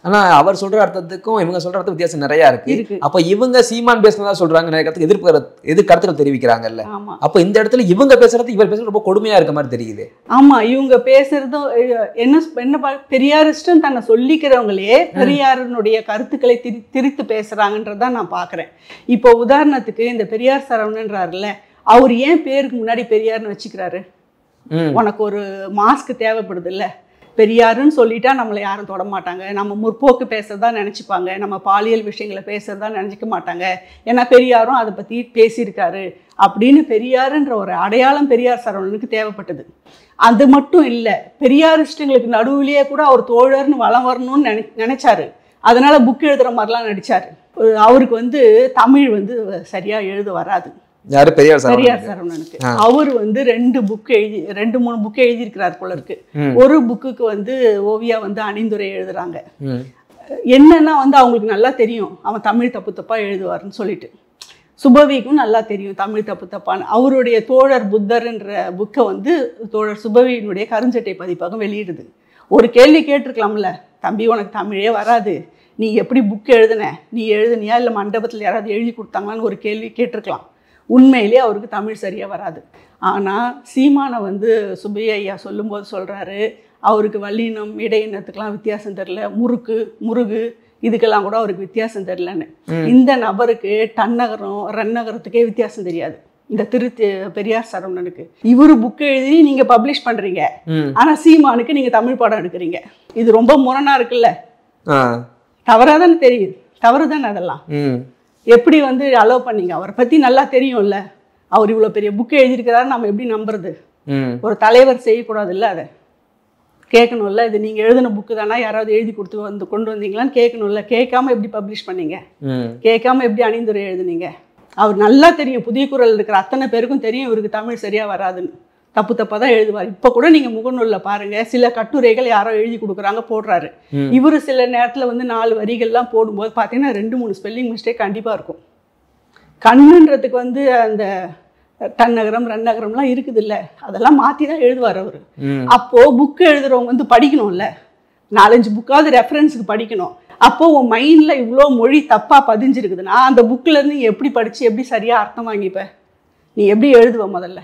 ஆனா அவர் சொல்ற அர்த்தத்துக்கும் இவங்க சொல்ற அர்த்தம் வித்தியாசம் நிறைய இருக்கு. அப்ப இவங்க சீமான் பேசுனதா சொல்றாங்க, நிறைய கருத்துக்கு எதிர் கருத்துக்கள் தெரிவிக்கிறாங்கல்ல. அப்ப இந்த இடத்துல இவங்க பேசுறது இவர் பேசுறது ரொம்ப கொடுமையா இருக்க மாதிரி தெரியுது. ஆமா, இவங்க பேசுறதும் என்ன பெரியாரிஸ்டும் தன்னை சொல்லிக்கிறவங்களே பெரியாருடைய கருத்துக்களை திரித்து பேசுறாங்கன்றதான் நான் பாக்குறேன். இப்போ உதாரணத்துக்கு இந்த பெரியார் சரவணன்றாருல, அவர் ஏன் பேருக்கு முன்னாடி பெரியார்னு வச்சுக்கிறாரு? உனக்கு ஒரு மாஸ்க் தேவைப்படுது இல்ல, பெரியாருன்னு சொல்லிட்டா நம்மளை யாரும் தொட மாட்டாங்க, நம்ம முற்போக்கு பேசுறதா நினச்சிப்பாங்க, நம்ம பாலியல் விஷயங்களை பேசுறதா நினச்சிக்க மாட்டாங்க, ஏன்னா பெரியாரும் அதை பற்றி பேசியிருக்காரு அப்படின்னு பெரியாருன்ற ஒரு அடையாளம் பெரியார் சரவணனுக்கு தேவைப்பட்டது. அது மட்டும் இல்லை, பெரியாரிஸ்டுங்களுக்கு நடுவிலேயே கூட அவர் தோழர்னு வளம் வரணும்னு நினைச்சாரு. அதனால புக் எழுதுகிற மாதிரிலாம் நடித்தார். அவருக்கு வந்து தமிழ் வந்து சரியாக எழுத வராது. பெரியார் சரவணனுக்கு அவர் வந்து 2 3 புக் எழுதியிருக்கிறார் போல இருக்கு. ஒரு புக்குக்கு வந்து ஓவியா வந்து அணிந்துரை எழுதுறாங்க. என்னன்னா வந்து அவங்களுக்கு நல்லா தெரியும் அவன் தமிழ் தப்பு தப்பா எழுதுவாருன்னு சொல்லிட்டு. சுபவிக்கும் நல்லா தெரியும் தமிழ் தப்பு தப்பான்னு. அவருடைய தோழர் புத்தர்ன்ற புக்கை வந்து தோழர் சுபவியினுடைய கருஞ்சட்டை பதிப்பகம் வெளியிடுது. ஒரு கேள்வி கேட்டிருக்கலாம்ல, தம்பி உனக்கு தமிழே வராது, நீ எப்படி புக் எழுதுன, நீ எழுதுனியா இல்லை மண்டபத்தில் யாராவது எழுதி கொடுத்தாங்களான்னு ஒரு கேள்வி கேட்டிருக்கலாம். உண்மையிலே அவருக்கு தமிழ் சரியாக வராது. ஆனால் சீமானை வந்து சுப்பையா ஐயா சொல்லும்போது சொல்கிறாரு, அவருக்கு வல்லினம் இடையினத்துக்கெலாம் வித்தியாசம் தெரில, முருகு இதுக்கெல்லாம் கூட அவருக்கு வித்தியாசம் தெரிலன்னு. இந்த நபருக்கு டன்னகரம் ரன்னகரத்துக்கே வித்தியாசம் தெரியாது. இந்த பெரியார் சரவணனுக்கு இவரு புக் எழுதி நீங்கள் பப்ளிஷ் பண்ணுறீங்க, ஆனால் சீமானுக்கு நீங்கள் தமிழ் பாடம் எடுக்கிறீங்க. இது ரொம்ப முரணாக இருக்குல்ல, தவறாக தானே தெரியுது, தவறு தானே அதெல்லாம். எப்படி வந்து அலோவ் பண்ணீங்க? அவரை பற்றி நல்லா தெரியும்ல, அவர் இவ்வளோ பெரிய புக்கு எழுதியிருக்கிறாரு, நம்ம எப்படி நம்புறது? ஒரு தலைவர் செய்யக்கூடாது இல்லை அதை. கேட்கணும்ல, இது நீங்கள் எழுதின புக்கு தானே, யாராவது எழுதி கொடுத்து கொண்டு வந்தீங்களான்னு கேட்கணும்ல. கேட்காம எப்படி பப்ளிஷ் பண்ணீங்க? கேட்காம எப்படி அணிந்துரை எழுதுனீங்க? அவர் நல்லா தெரியும், புதிய குரல் இருக்கிற அத்தனை பேருக்கும் தெரியும் இவருக்கு தமிழ் சரியாக வராதுன்னு. தப்பு தப்பாக தான் எழுதுவார். இப்போ கூட நீங்கள் முகநூலில் பாருங்கள், சில கட்டுரைகள் யாரோ எழுதி கொடுக்குறாங்க போடுறாரு. இவர் சில நேரத்தில் வந்து 4 வரிகள்லாம் போடும்போது பார்த்தீங்கன்னா 2-3 ஸ்பெல்லிங் மிஸ்டேக் கண்டிப்பாக இருக்கும். கண்ணுன்றதுக்கு வந்து அந்த தன்னகரம் ரன்னகரம்லாம் இருக்குது இல்லை, அதெல்லாம் மாற்றி தான் எழுதுவார் அவர். அப்போது புக்கு எழுதுகிறவங்க வந்து படிக்கணும்ல, 4-5 புக்காவது ரெஃபரன்ஸுக்கு படிக்கணும். அப்போது உன் மைண்டில் இவ்வளோ மொழி தப்பாக பதிஞ்சிருக்குதுன்னா அந்த புக்கிலேருந்து நீ எப்படி படித்து எப்படி சரியாக அர்த்தம் வாங்கிப்ப? நீ எப்படி எழுதுவ? முதல்ல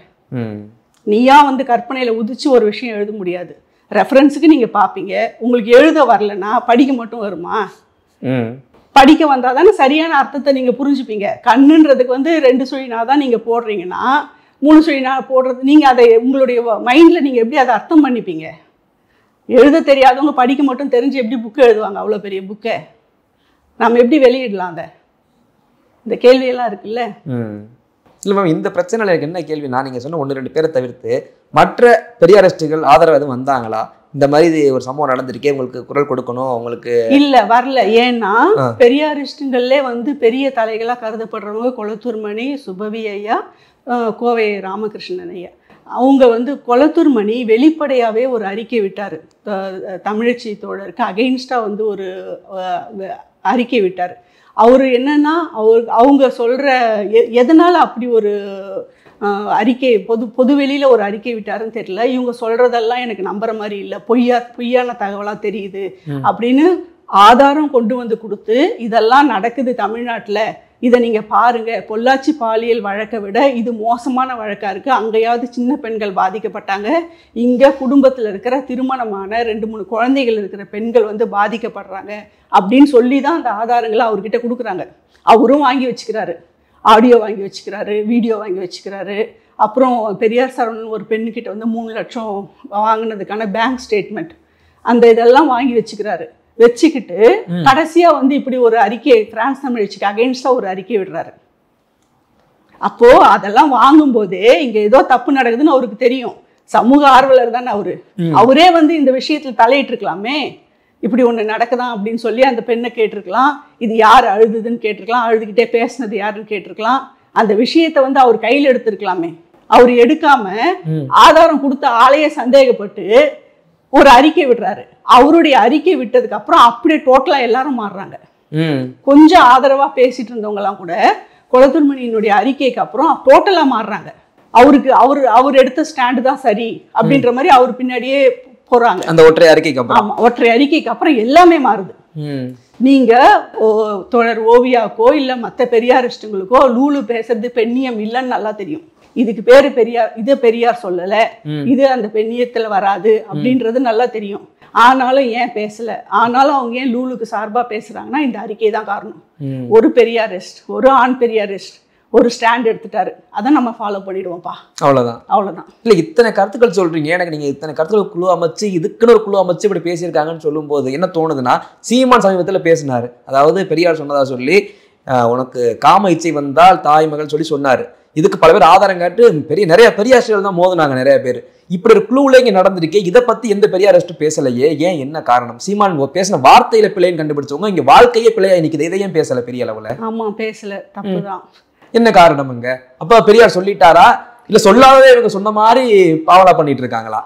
நீயா வந்து கற்பனையில் உதிச்சு ஒரு விஷயம் எழுத முடியாது. ரெஃபரன்ஸுக்கு நீங்கள் பார்ப்பீங்க. உங்களுக்கு எழுத வரலன்னா படிக்க மட்டும் வருமா? படிக்க வந்தால் தானே சரியான அர்த்தத்தை நீங்கள் புரிஞ்சுப்பீங்க. கண்ணுன்றதுக்கு வந்து 2 சுழினா தான் நீங்கள் போடுறீங்கன்னா 3 சுழினா போடுறது, நீங்கள் அதை உங்களுடைய மைண்டில் நீங்கள் எப்படி அதை அர்த்தம் பண்ணிப்பீங்க? எழுத தெரியாதவங்க படிக்க மட்டும் தெரிஞ்சு எப்படி புக்கு எழுதுவாங்க? அவ்வளோ பெரிய புக்கை நம்ம எப்படி வெளியிடலாம்? அதை இந்த கேள்வியெல்லாம் இருக்குல்ல. இல்லை மேம், இந்த பிரச்சனையில் எனக்கு என்ன கேள்வினா, நீங்கள் சொன்ன 1-2 பேரை தவிர்த்து மற்ற பெரியாரிஸ்டுகள் ஆதரவு எதுவும் வந்தாங்களா? இந்த மாதிரி ஒரு சம்பவம் நடந்திருக்கே, உங்களுக்கு குரல் கொடுக்கணும் உங்களுக்கு? இல்லை, வரல. ஏன்னா பெரியாரிஸ்டுங்களே வந்து பெரிய தலைகளாக கருதப்படுறவங்க கொளத்தூர் மணி, சுபவி ஐயா, கோவை ராமகிருஷ்ணன் ஐயா. அவங்க வந்து கொளத்தூர் மணி வெளிப்படையாகவே ஒரு அறிக்கை விட்டார். தமிழச்சி தோழருக்கு அகெயின்ஸ்டாக வந்து ஒரு அறிக்கை விட்டார். அவர் என்னன்னா அவங்க சொல்கிற எதனால் அப்படி ஒரு அறிக்கை பொதுவெளியில் ஒரு அறிக்கை விட்டாருன்னு தெரியல. இவங்க சொல்கிறதெல்லாம் எனக்கு நம்புற மாதிரி இல்லை, பொய்யான தகவலாக தெரியுது அப்படின்னு ஆதாரம் கொண்டு வந்து கொடுத்து, இதெல்லாம் நடக்குது தமிழ்நாட்டில், இதை நீங்கள் பாருங்கள், பொள்ளாச்சி பாலியல் வழக்கை விட இது மோசமான வழக்காக இருக்குது, அங்கேயாவது சின்ன பெண்கள் பாதிக்கப்பட்டாங்க, இங்கே குடும்பத்தில் இருக்கிற திருமணமான 2-3 குழந்தைகள் இருக்கிற பெண்கள் வந்து பாதிக்கப்படுறாங்க அப்படின்னு சொல்லி தான் அந்த ஆதாரங்களை அவர்கிட்ட கொடுக்குறாங்க. அவரும் வாங்கி வச்சுக்கிறாரு, ஆடியோ வாங்கி வச்சுக்கிறாரு, வீடியோ வாங்கி வச்சுக்கிறாரு. அப்புறம் பெரியார் சரவணன் ஒரு பெண்ணுக்கிட்ட வந்து 3 லட்சம் வாங்கினதுக்கான பேங்க் ஸ்டேட்மெண்ட், அந்த இதெல்லாம் வாங்கி வச்சுக்கிறாரு. வச்சுக்கிட்டு கடைசியா வந்து இப்படி ஒரு அறிக்கை பிரான்ஸ் தமிழச்சிக்கு அகைன்ஸ்டா ஒரு அறிக்கை விடுறாரு. அப்போ அதெல்லாம் வாங்கும் போதே இங்க ஏதோ தப்பு நடக்குதுன்னு அவருக்கு தெரியும். சமூக ஆர்வலர் தானே அவரு. அவரே வந்து இந்த விஷயத்துல தலையிட்டு இருக்கலாமே, இப்படி ஒண்ணு நடக்குதான் அப்படின்னு சொல்லி அந்த பெண்ணை கேட்டிருக்கலாம், இது யார் அழுதுன்னு கேட்டிருக்கலாம், அழுதுகிட்டே பேசினது யாருன்னு கேட்டிருக்கலாம். அந்த விஷயத்த வந்து அவர் கையில் எடுத்திருக்கலாமே. அவர் எடுக்காம ஆதாரம் கொடுத்த ஆளையே சந்தேகப்பட்டு ஒரு அறிக்கை விடுறாரு. அவருடைய அறிக்கை விட்டதுக்கு அப்புறம் அப்படியே டோட்டலா எல்லாரும் மாறுறாங்க. கொஞ்சம் ஆதரவா பேசிட்டு இருந்தவங்க எல்லாம் கூட கொளத்தூர் மணியினுடைய அறிக்கைக்கு அப்புறம் டோட்டலா மாறுறாங்க. அவர் எடுத்த ஸ்டாண்டு தான் சரி அப்படின்ற மாதிரி அவர் பின்னாடியே போறாங்க. அந்த ஒற்றை அறிக்கைக்கு அப்புறம், ஆமா, ஒற்றை அறிக்கைக்கு அப்புறம் எல்லாமே மாறுது. நீங்க தோழர் ஓவியாக்கோ இல்ல மற்ற பெரியாரிஸ்டுங்களுக்கோ லூலு பேசுறது பெண்ணியம் இல்லைன்னு நல்லா தெரியும். இதுக்கு பேரு பெரியார், இது பெரியார் சொல்லல, இது அந்த பெண்ணியத்துல வராது அப்படின்றது நல்லா தெரியும். ஆனாலும் ஏன் பேசல? ஆனாலும் அவங்க ஏன் லூலுக்கு சார்பா பேசுறாங்கன்னா இந்த அறிக்கை தான் காரணம். ஒரு பெரியாரிஸ்ட், ஒரு ஆண் பெரியாரிஸ்ட் ஒரு ஸ்டாண்ட் எடுத்துட்டாரு, அதை நம்ம ஃபாலோ பண்ணிடுவோம்ப்பா, அவ்வளவுதான். இல்ல இத்தனை கருத்துக்கள் சொல்றீங்க, எனக்கு நீங்க இத்தனை கருத்துக்கள் குழு அமைச்சு இதுக்குன்னு ஒரு குழு அமைச்சு இப்படி பேசியிருக்காங்கன்னு சொல்லும் போது என்ன தோணுதுன்னா, சீமான் சமீபத்தில் பேசினாரு. அதாவது பெரியார் சொன்னதா சொல்லி உனக்கு காம இச்சை வந்தால் தாய் மகள் சொல்லி சொன்னாரு. இதுக்கு பல பேர் ஆதாரம் காட்டு நிறைய பெரியாரிஸ்டுகள் தான் மோதுனாங்க. நிறைய பேர் இப்படி ஒரு குழுவுல இங்க நடந்திருக்கே, இதை பத்தி எந்த பெரியாரிஸ்டும் பேசலையே, ஏன், என்ன காரணம்? சீமான் பேசின வார்த்தையில பிள்ளைன்னு கண்டுபிடிச்சவங்க இங்க வாழ்க்கையே பிள்ளையா நிக்குது, இதை ஏன் பேசல பெரிய அளவுல? ஆமா, பேசல, தப்புதான். என்ன காரணம்ங்க? அப்ப பெரியார் சொல்லிட்டாரா இல்ல சொல்லாததே இவங்க சொன்ன மாதிரி பாவலா பண்ணிட்டு இருக்காங்களா?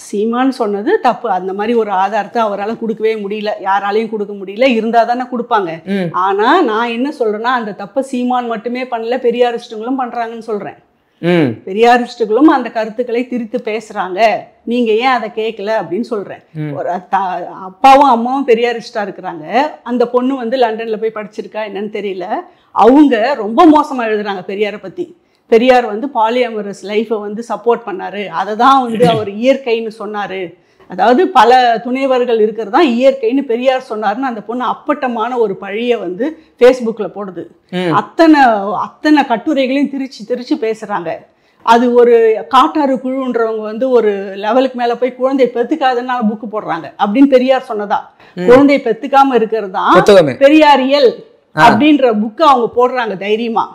சீமான் சொன்னது தப்பு. அந்த மாதிரி ஒரு ஆதாரத்தை அவரால் கொடுக்கவே முடியல, யாராலையும் கொடுக்க முடியல. இருந்தா தானே கொடுப்பாங்க. ஆனா நான் என்ன சொல்றேன்னா, அந்த தப்பை சீமான் மட்டுமே பண்ணல, பெரியாரிஸ்டுகளும் பண்றாங்கன்னு சொல்றேன். பெரியாரிஸ்டுகளும் அந்த கருத்துக்களை திரித்து பேசுறாங்க, நீங்க ஏன் அதை கேட்கல அப்படின்னு சொல்றேன். ஒரு அப்பாவும் அம்மாவும் பெரியாரிஸ்டா இருக்கிறாங்க. அந்த பொண்ணு வந்து லண்டன்ல போய் படிச்சிருக்கா என்னன்னு தெரியல. அவங்க ரொம்ப மோசமா எழுதுறாங்க பெரியாரை பத்தி. பெரியார் வந்து பாலியமரஸ் லைஃப்பை வந்து சப்போர்ட் பண்ணாரு, அதை தான் வந்து அவர் இயற்கைன்னு சொன்னாரு, அதாவது பல துணைவர்கள் இருக்கிறது தான் இயற்கைன்னு பெரியார் சொன்னாருன்னு அந்த பொண்ணு அப்பட்டமான ஒரு பழியை வந்து ஃபேஸ்புக்கில் போடுது. அத்தனை கட்டுரைகளையும் திரிச்சு பேசுகிறாங்க. அது ஒரு காட்டாறு குழுன்றவங்க வந்து ஒரு லெவலுக்கு மேலே போய் குழந்தை பெற்றுக்காதுன்னா புக்கு போடுறாங்க அப்படின்னு பெரியார் சொன்னதா. குழந்தை பெற்றுக்காம இருக்கிறது தான் பெரியாரியல் அப்படின்ற புக்கு அவங்க போடுறாங்க தைரியமா.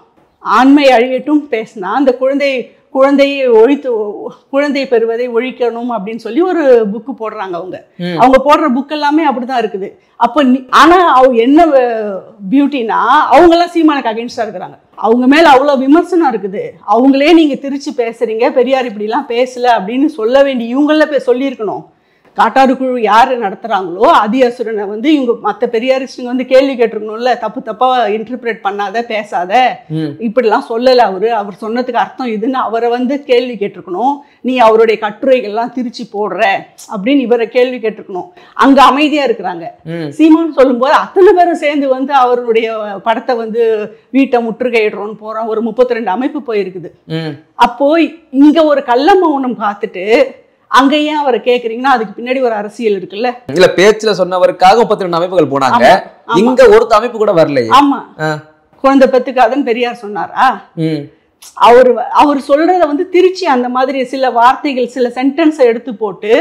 ஆண்மை அழியட்டும் பேசினா அந்த குழந்தை குழந்தை பெறுவதை ஒழிக்கணும் அப்படின்னு சொல்லி ஒரு புக்கு போடுறாங்க. அவங்க போடுற புக் எல்லாமே அப்படிதான் இருக்குது. அப்ப ஆனா என்ன பியூட்டினா அவங்கெல்லாம் சீமானுக்கு அகைன்ஸ்டா இருக்கிறாங்க. அவங்க மேல அவ்வளவு விமர்சனம் இருக்குது. அவங்களே நீங்க திருச்சி பேசுறீங்க, பெரியார் இப்படி எல்லாம் பேசல அப்படின்னு சொல்ல வேண்டிய இவங்கள சொல்லியிருக்கணும். காட்டாறு குழு யார் நடத்துகிறாங்களோ அசுரனை வந்து இவங்க மற்ற பெரியாரிஸ்டுங்க வந்து கேள்வி கேட்டிருக்கணும்ல, தப்பாக இன்டர்பிரேட் பண்ணாத, பேசாத, இப்படிலாம் சொல்லலை அவர் சொன்னதுக்கு அர்த்தம் இதுன்னு அவரை வந்து கேள்வி கேட்டிருக்கணும். நீ அவருடைய கட்டுரைகள்லாம் திருச்சி போடுற அப்படின்னு இவரை கேள்வி கேட்டிருக்கணும். அங்கே அமைதியாக இருக்கிறாங்க. சீமான் சொல்லும்போது அத்தனை பேரும் சேர்ந்து வந்து அவருடைய படத்தை வந்து வீட்டை முற்றுகையிடுறோன்னு போகிறோம். ஒரு 32 அமைப்பு போயிருக்குது. அப்போ இங்கே ஒரு கள்ள மௌனம் காத்துட்டு அங்க ஏன் அவரை கேக்குறீங்கன்னா அதுக்கு பின்னாடி ஒரு அரசியல் இருக்குல்ல. இல்ல பேச்சுல சொன்னவருக்காக 32 அமைப்புகள் போனாங்க, இங்க ஒரு அமைப்பு கூட வரல. ஆமா, குழந்தை பெத்துக்காதன்னு பெரியார் சொன்னாரா? அவர் சொல்றத வந்து திருச்சி அந்த மாதிரி சில வார்த்தைகள் சில சென்டென்ஸை எடுத்து போட்டு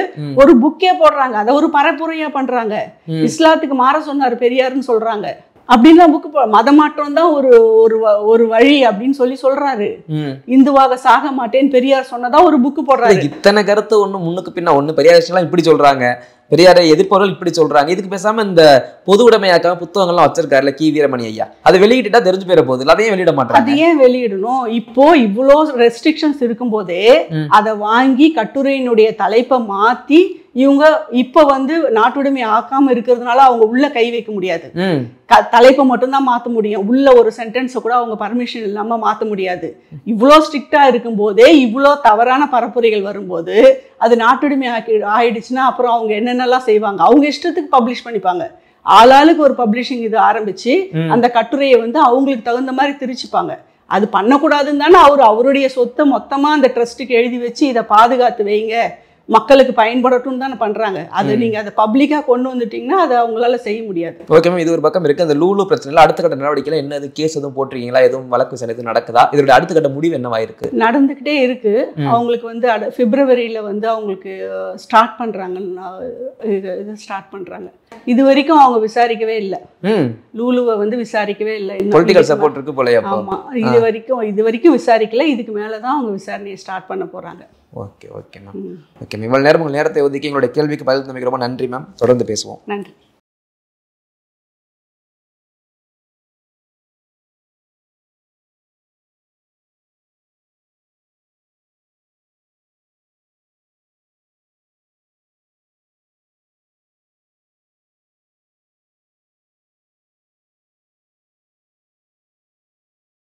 ஒரு புக்கே போடுறாங்க. அதை ஒரு பரப்புரையா பண்றாங்க. இஸ்லாத்துக்கு மாற சொன்னார் பெரியார்னு சொல்றாங்க. அப்படின்லாம் புக்கு மதமாற்றம் தான் ஒரு வழி அப்படின்னு சொல்றாரு. இந்துவாக சாக மாட்டேன்னு பெரியார் சொன்னதா ஒரு புக்கு போடுறாரு. இத்தனை கருத்து ஒண்ணு முன்னுக்கு பின்ன ஒண்ணு பெரியார் இப்படி சொல்றாங்க, பெரியாரை எதிர்ப்பவர்கள் இப்படி சொல்றாங்க. இதுக்கு பேசாம இந்த பொது உடைமையாக்காம புத்தகங்கள்லாம் வச்சிருக்காருல கி வீரமணி ஐயா, அதை வெளியிட்டுட்டா தெரிஞ்சு போயிட போகுது. அதையும் வெளியிட மாட்டாங்க. அது ஏன் வெளியிடணும்? இப்போ இவ்வளோ ரெஸ்ட்ரிக்ஷன்ஸ் இருக்கும் போதே அதை வாங்கி கட்டுரையினுடைய தலைப்பை மாத்தி இவங்க இப்ப வந்து நாட்டுடைமை ஆக்காம இருக்கிறதுனால அவங்க உள்ள கை வைக்க முடியாது. தலைப்பை மட்டும்தான் மாற்ற முடியும். உள்ள ஒரு சென்டென்ஸை கூட அவங்க பர்மிஷன் இல்லாம மாற்ற முடியாது. இவ்வளோ ஸ்ட்ரிக்டா இருக்கும் போதே இவ்வளோ தவறான பரப்புரைகள் வரும்போது அது நாட்டுடைமை ஆயிடுச்சுன்னா அப்புறம் அவங்க என்னென்னலாம் செய்வாங்க? அவங்க இஷ்டத்துக்கு பப்ளிஷ் பண்ணிப்பாங்க. ஆளாளுக்கு ஒரு பப்ளிஷிங் இது ஆரம்பிச்சு அந்த கட்டுரையை வந்து அவங்களுக்கு தகுந்த மாதிரி திரிச்சுப்பாங்க. அது பண்ணக்கூடாதுன்னு தானே அவருடைய சொத்தை மொத்தமா அந்த ட்ரஸ்ட்டுக்கு எழுதி வச்சு இதை பாதுகாத்து வைங்க, மக்களுக்கு பயன்படட்டும் தானே பண்றாங்க. அது நீங்க அதை பப்ளிக்கா கொண்டு வந்துட்டீங்கன்னா அதை அவங்களால செய்ய முடியாது. ஓகே மேம், இது ஒரு பக்கம் இருக்கு. அந்த லூலு பிரச்சனைல அடுத்த கட்ட நடவடிக்கையில என்ன கேஸ் எதுவும் போட்டிருக்கீங்களா? எதுவும் வழக்கு விசாரணை நடக்குதா? இதோட அடுத்த கட்ட முடிவு என்னவாயிருக்கு? நடந்துகிட்டே இருக்கு. அவங்களுக்கு வந்து பிப்ரவரியில வந்து அவங்களுக்கு ஸ்டார்ட் பண்றாங்க. இது வரைக்கும் அவங்க விசாரிக்கவே இல்லை. லூலுவை வந்து விசாரிக்கவே இல்லை. பொலிட்டிக்கல் சப்போர்ட் இருக்கு போலயே. ஆமா, இது வரைக்கும் விசாரிக்கல. இதுக்கு மேலதான் அவங்க விசாரணையை ஸ்டார்ட் பண்ண போறாங்க. Okay ma'am. ஓகே மேம், இவ்வளவு நேரம் உங்கள் நேரத்தை ஒதுக்கி எங்களுடைய கேள்விக்கு பதில் தந்தமைக்கு ரொம்ப நன்றி மேம். தொடர்ந்து பேசுவோம். நன்றி.